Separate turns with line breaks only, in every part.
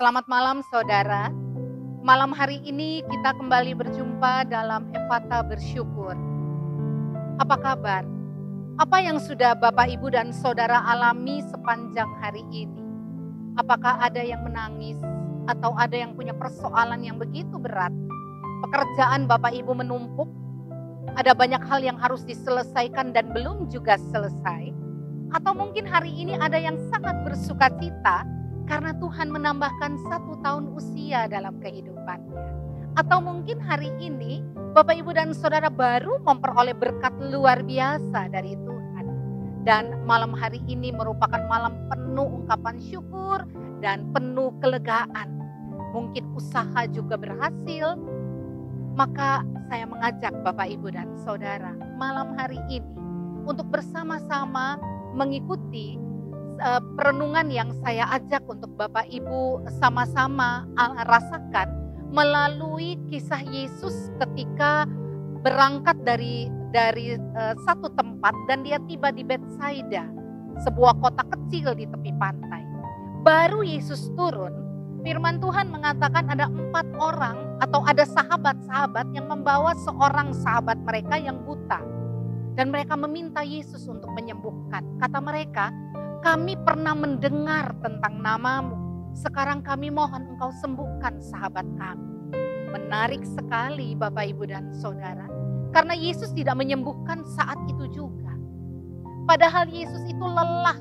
Selamat malam saudara. Malam hari ini kita kembali berjumpa dalam Efata Bersyukur. Apa kabar? Apa yang sudah Bapak Ibu dan Saudara alami sepanjang hari ini? Apakah ada yang menangis atau ada yang punya persoalan yang begitu berat? Pekerjaan Bapak Ibu menumpuk, ada banyak hal yang harus diselesaikan dan belum juga selesai. Atau mungkin hari ini ada yang sangat bersukacita karena Tuhan menambahkan 1 tahun usia dalam kehidupannya. Atau mungkin hari ini Bapak Ibu dan Saudara baru memperoleh berkat luar biasa dari Tuhan. Dan malam hari ini merupakan malam penuh ungkapan syukur dan penuh kelegaan. Mungkin usaha juga berhasil. Maka saya mengajak Bapak Ibu dan Saudara malam hari ini untuk bersama-sama mengikuti perenungan yang saya ajak untuk Bapak Ibu sama-sama rasakan melalui kisah Yesus ketika berangkat dari satu tempat dan dia tiba di Betsaida, sebuah kota kecil di tepi pantai. Baru Yesus turun, firman Tuhan mengatakan ada 4 orang atau ada sahabat-sahabat yang membawa seorang sahabat mereka yang buta. Dan mereka meminta Yesus untuk menyembuhkan. Kata mereka, kami pernah mendengar tentang namamu. Sekarang kami mohon engkau sembuhkan sahabat kami. Menarik sekali Bapak Ibu dan Saudara. Karena Yesus tidak menyembuhkan saat itu juga. Padahal Yesus itu lelah.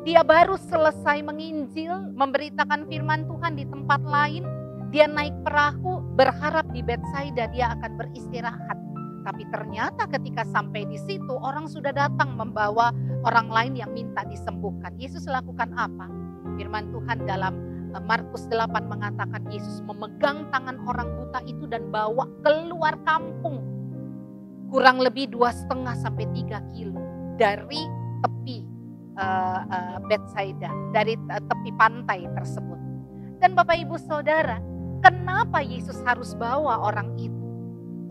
Dia baru selesai menginjil, memberitakan firman Tuhan di tempat lain. Dia naik perahu, berharap di Betsaida dia akan beristirahat. Tapi ternyata ketika sampai di situ orang sudah datang membawa orang lain yang minta disembuhkan. Yesus lakukan apa? Firman Tuhan dalam Markus 8 mengatakan Yesus memegang tangan orang buta itu dan bawa keluar kampung. Kurang lebih 2,5 sampai 3 kilo dari tepi Betsaida, dari tepi pantai tersebut. Dan Bapak Ibu Saudara, kenapa Yesus harus bawa orang itu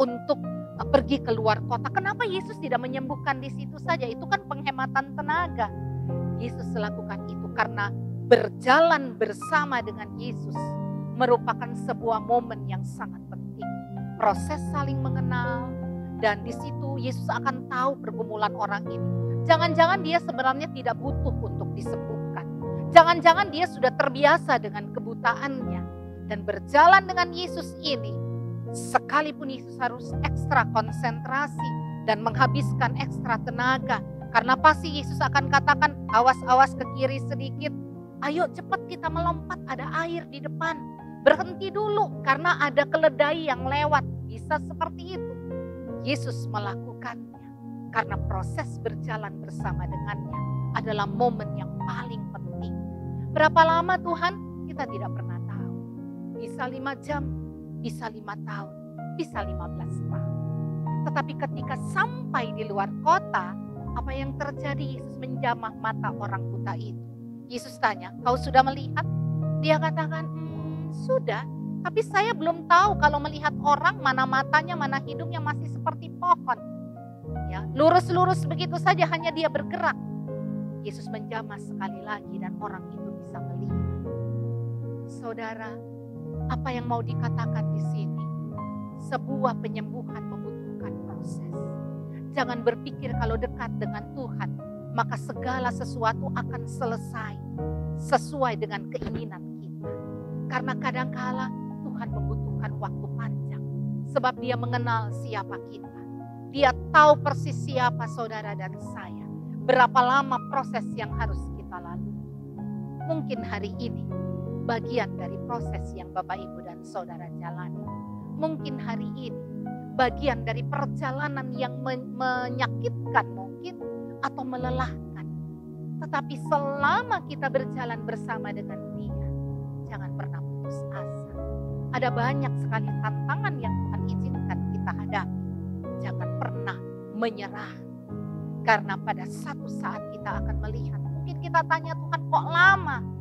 untuk pergi keluar kota? Kenapa Yesus tidak menyembuhkan di situ saja? Itu kan penghematan tenaga. Yesus lakukan itu karena berjalan bersama dengan Yesus merupakan sebuah momen yang sangat penting. Proses saling mengenal dan di situ Yesus akan tahu pergumulan orang ini. Jangan-jangan dia sebenarnya tidak butuh untuk disembuhkan. Jangan-jangan dia sudah terbiasa dengan kebutaannya dan berjalan dengan Yesus ini. Sekalipun Yesus harus ekstra konsentrasi dan menghabiskan ekstra tenaga. Karena pasti Yesus akan katakan, awas-awas ke kiri sedikit. Ayo cepat kita melompat, ada air di depan. Berhenti dulu karena ada keledai yang lewat. Bisa seperti itu. Yesus melakukannya karena proses berjalan bersama dengannya adalah momen yang paling penting. Berapa lama Tuhan? Kita tidak pernah tahu. Bisa 5 jam. Bisa 5 tahun, bisa 15 tahun. Tetapi ketika sampai di luar kota, apa yang terjadi? Yesus menjamah mata orang buta itu. Yesus tanya, kau sudah melihat? Dia katakan, sudah. Tapi saya belum tahu kalau melihat orang mana matanya, mana hidungnya masih seperti pohon. Ya, lurus-lurus begitu saja hanya dia bergerak. Yesus menjamah sekali lagi dan orang itu bisa melihat. Saudara, apa yang mau dikatakan di sini? Sebuah penyembuhan membutuhkan proses. Jangan berpikir kalau dekat dengan Tuhan, maka segala sesuatu akan selesai sesuai dengan keinginan kita. Karena kadangkala Tuhan membutuhkan waktu panjang. Sebab dia mengenal siapa kita. Dia tahu persis siapa saudara dan saya. Berapa lama proses yang harus kita lalui. Mungkin hari ini bagian dari proses yang Bapak Ibu dan Saudara jalani. Mungkin hari ini bagian dari perjalanan yang menyakitkan mungkin atau melelahkan. Tetapi selama kita berjalan bersama dengan Dia, jangan pernah putus asa. Ada banyak sekali tantangan yang Tuhan izinkan kita hadapi. Jangan pernah menyerah. Karena pada satu saat kita akan melihat, mungkin kita tanya Tuhan kok lama?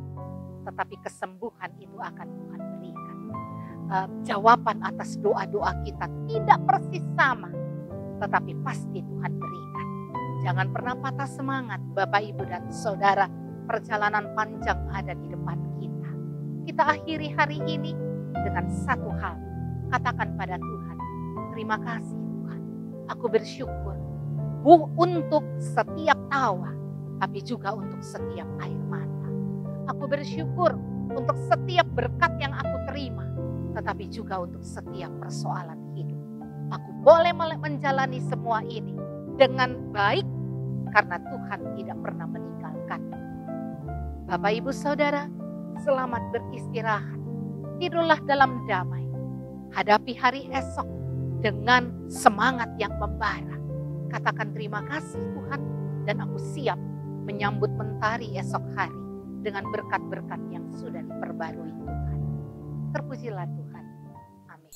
Tetapi kesembuhan itu akan Tuhan berikan. Jawaban atas doa-doa kita tidak persis sama. Tetapi pasti Tuhan berikan. Jangan pernah patah semangat Bapak Ibu dan Saudara. Perjalanan panjang ada di depan kita. Kita akhiri hari ini dengan satu hal. Katakan pada Tuhan, terima kasih Tuhan. Aku bersyukur untuk setiap tawa, tapi juga untuk setiap air mata. Aku bersyukur untuk setiap berkat yang aku terima, tetapi juga untuk setiap persoalan hidup. Aku boleh menjalani semua ini dengan baik karena Tuhan tidak pernah meninggalkan. Bapak, Ibu, Saudara, selamat beristirahat. Tidurlah dalam damai. Hadapi hari esok dengan semangat yang membara. Katakan terima kasih Tuhan, dan aku siap menyambut mentari esok hari dengan berkat-berkat yang sudah diperbarui Tuhan. Terpujilah Tuhan. Amin.